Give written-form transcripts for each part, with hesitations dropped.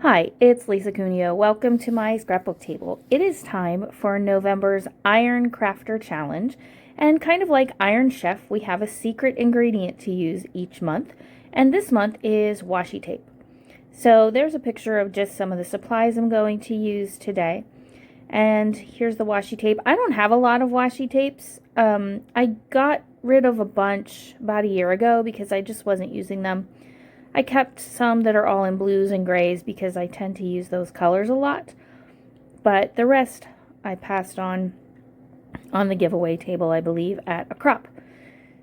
Hi, it's Lisa Cuneo. Welcome to my scrapbook table. It is time for November's Iron Crafter Challenge, and kind of like Iron Chef, we have a secret ingredient to use each month, and this month is washi tape. So there's a picture of just some of the supplies I'm going to use today, and here's the washi tape. I don't have a lot of washi tapes. I got rid of a bunch about a year ago because I just wasn't using them. I kept some that are all in blues and grays because I tend to use those colors a lot. But the rest I passed on the giveaway table, I believe, at a crop.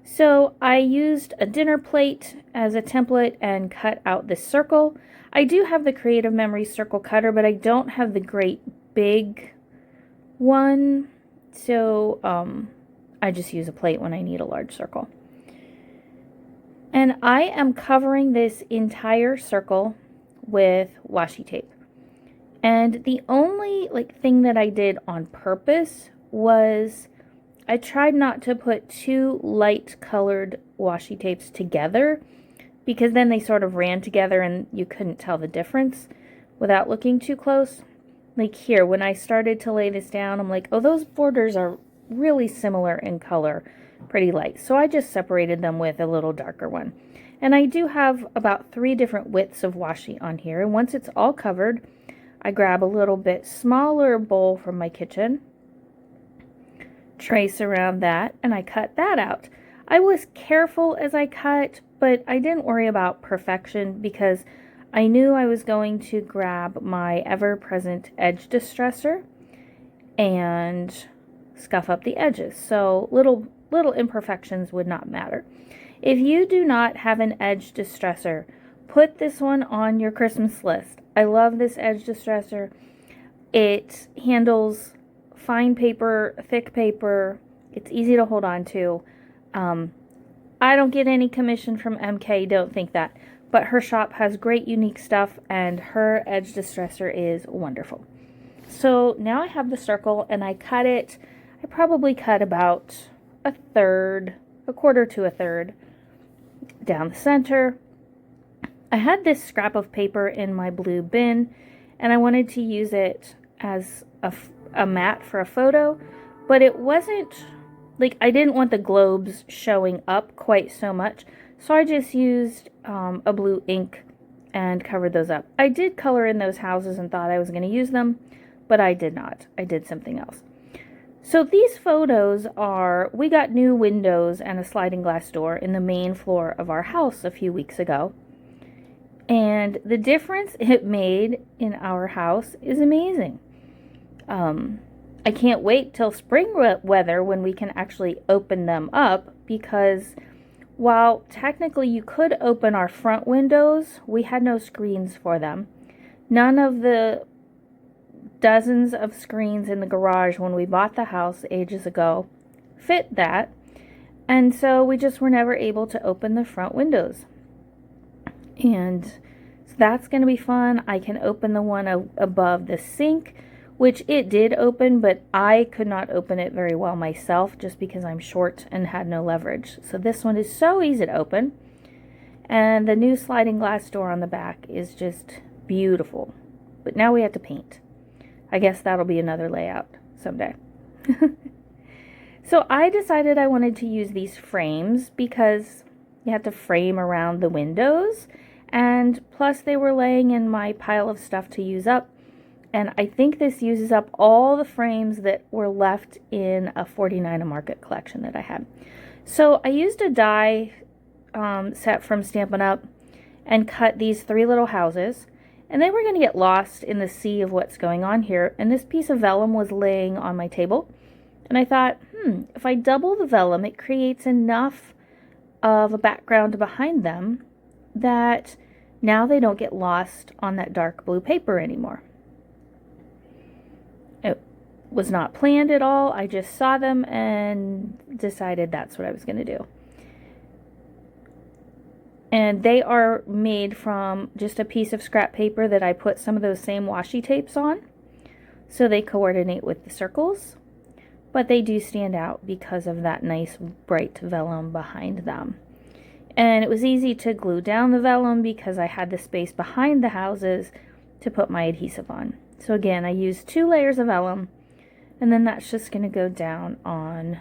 So I used a dinner plate as a template and cut out this circle. I do have the Creative Memories circle cutter, but I don't have the great big one. So I just use a plate when I need a large circle. And I am covering this entire circle with washi tape. And the only thing that I did on purpose was I tried not to put two light colored washi tapes together, because then they sort of ran together and you couldn't tell the difference without looking too close. Like here, when I started to lay this down, I'm like, oh, those borders are really similar in color, pretty light. So I just separated them with a little darker one. And I do have about 3 different widths of washi on here. And once it's all covered, I grab a little bit smaller bowl from my kitchen, trace around that, and I cut that out. I was careful as I cut, but I didn't worry about perfection because I knew I was going to grab my ever-present edge distressor and scuff up the edges. So little imperfections would not matter. If you do not have an edge distressor, put this one on your Christmas list. I love this edge distressor. It handles fine paper, thick paper. It's easy to hold on to. I don't get any commission from MK, don't think that. But her shop has great unique stuff, and her edge distressor is wonderful. So now I have the circle, and I cut it. I probably cut about a quarter to a third down the center. I had this scrap of paper in my blue bin, and I wanted to use it as a mat for a photo, but it wasn't, I didn't want the globes showing up quite so much, so I just used a blue ink and covered those up. I did color in those houses and thought I was going to use them, but I did not. I did something else. So these photos are, we got new windows and a sliding glass door in the main floor of our house a few weeks ago. And the difference it made in our house is amazing. I can't wait till spring weather when we can actually open them up, because while technically you could open our front windows, we had no screens for them. None of the dozens of screens in the garage when we bought the house ages ago fit that, and so we just were never able to open the front windows. And so that's going to be fun. I can open the one above the sink, which it did open, but I could not open it very well myself just because I'm short and had no leverage. So this one is so easy to open, and the new sliding glass door on the back is just beautiful. But now we have to paint. I guess that'll be another layout someday. So I decided I wanted to use these frames because you have to frame around the windows, and plus they were laying in my pile of stuff to use up, and I think this uses up all the frames that were left in a 49 a Market collection that I had. So I used a die set from Stampin' Up! And cut these 3 little houses. And they were going to get lost in the sea of what's going on here. And this piece of vellum was laying on my table. And I thought, if I double the vellum, it creates enough of a background behind them that now they don't get lost on that dark blue paper anymore. It was not planned at all. I just saw them and decided that's what I was going to do. And they are made from just a piece of scrap paper that I put some of those same washi tapes on, so they coordinate with the circles, but they do stand out because of that nice bright vellum behind them. And it was easy to glue down the vellum because I had the space behind the houses to put my adhesive on. So again, I used 2 layers of vellum, and then that's just going to go down on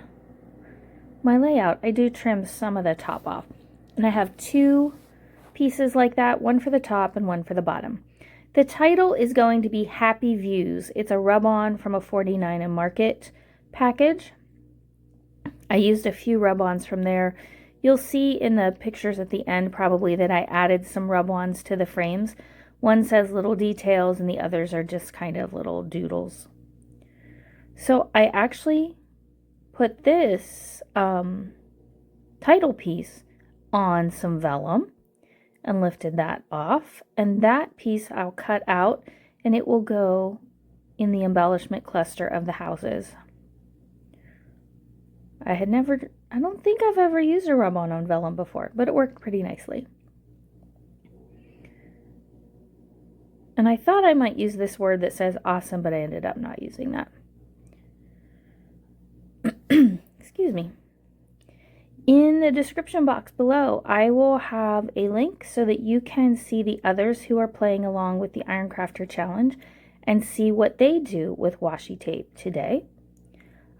my layout. I do trim some of the top off, and I have 2 pieces like that, one for the top and one for the bottom. The title is going to be Happy Views. It's a rub-on from a 49 and Market package. I used a few rub-ons from there. You'll see in the pictures at the end probably that I added some rub-ons to the frames. One says little details and the others are just kind of little doodles. So I actually put this title piece on some vellum and lifted that off, and that piece I'll cut out and it will go in the embellishment cluster of the houses. I don't think I've ever used a rub-on on vellum before, but it worked pretty nicely. And I thought I might use this word that says awesome, but I ended up not using that. Excuse me. In the description box below, I will have a link so that you can see the others who are playing along with the Iron Crafter Challenge and see what they do with washi tape today.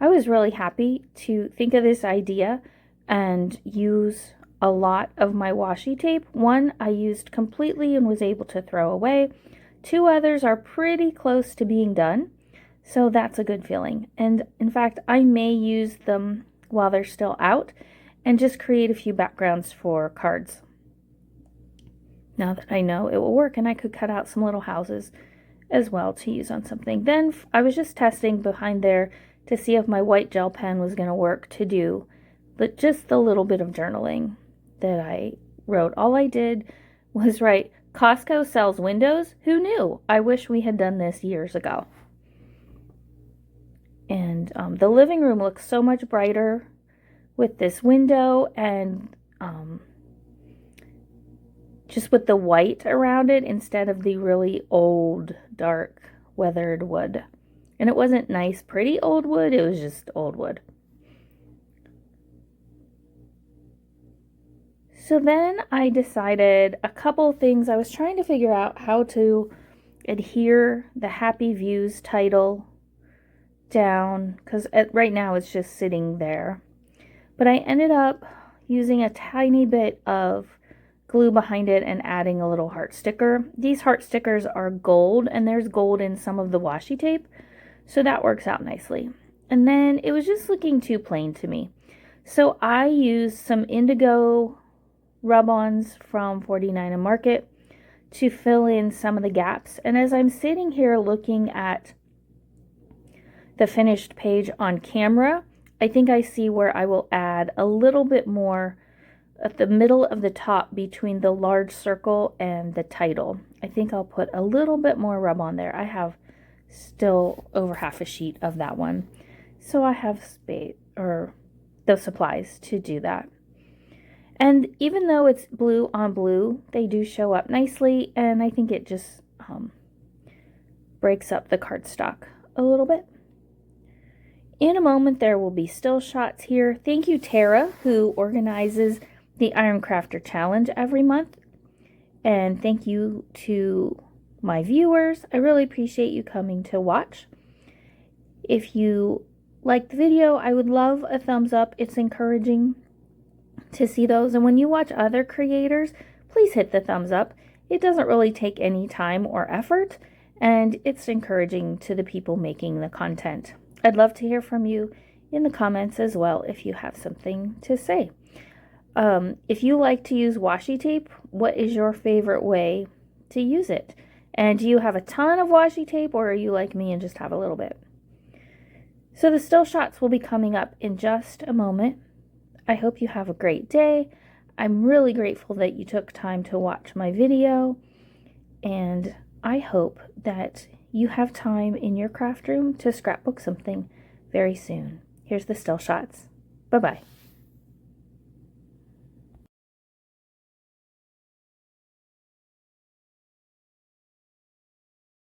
I was really happy to think of this idea and use a lot of my washi tape. One I used completely and was able to throw away. 2 others are pretty close to being done, so that's a good feeling. And in fact, I may use them while they're still out and just create a few backgrounds for cards. Now that I know it will work, and I could cut out some little houses as well to use on something. Then I was just testing behind there to see if my white gel pen was going to work to do just the little bit of journaling that I wrote. All I did was write, Costco sells windows? Who knew? I wish we had done this years ago. And the living room looks so much brighter with this window and just with the white around it instead of the really old, dark, weathered wood. And it wasn't nice, pretty old wood. It was just old wood. So then I decided a couple things. I was trying to figure out how to adhere the Happy Views title down, because right now it's just sitting there. But I ended up using a tiny bit of glue behind it and adding a little heart sticker. These heart stickers are gold, and there's gold in some of the washi tape, so that works out nicely. And then it was just looking too plain to me. So I used some indigo rub-ons from 49 and Market to fill in some of the gaps. And as I'm sitting here looking at the finished page on camera, I think I see where I will add a little bit more at the middle of the top between the large circle and the title. I think I'll put a little bit more rub on there. I have still over half a sheet of that one, so I have space or those supplies to do that. And even though it's blue on blue, they do show up nicely, and I think it just breaks up the cardstock a little bit. In a moment, there will be still shots here. Thank you, Tara, who organizes the Iron Crafter Challenge every month. And thank you to my viewers. I really appreciate you coming to watch. If you like the video, I would love a thumbs up. It's encouraging to see those. And when you watch other creators, please hit the thumbs up. It doesn't really take any time or effort, and it's encouraging to the people making the content. I'd love to hear from you in the comments as well if you have something to say. If you like to use washi tape, what is your favorite way to use it? And do you have a ton of washi tape, or are you like me and just have a little bit? So the still shots will be coming up in just a moment. I hope you have a great day. I'm really grateful that you took time to watch my video, and I hope that you have time in your craft room to scrapbook something very soon. Here's the still shots. Bye-bye.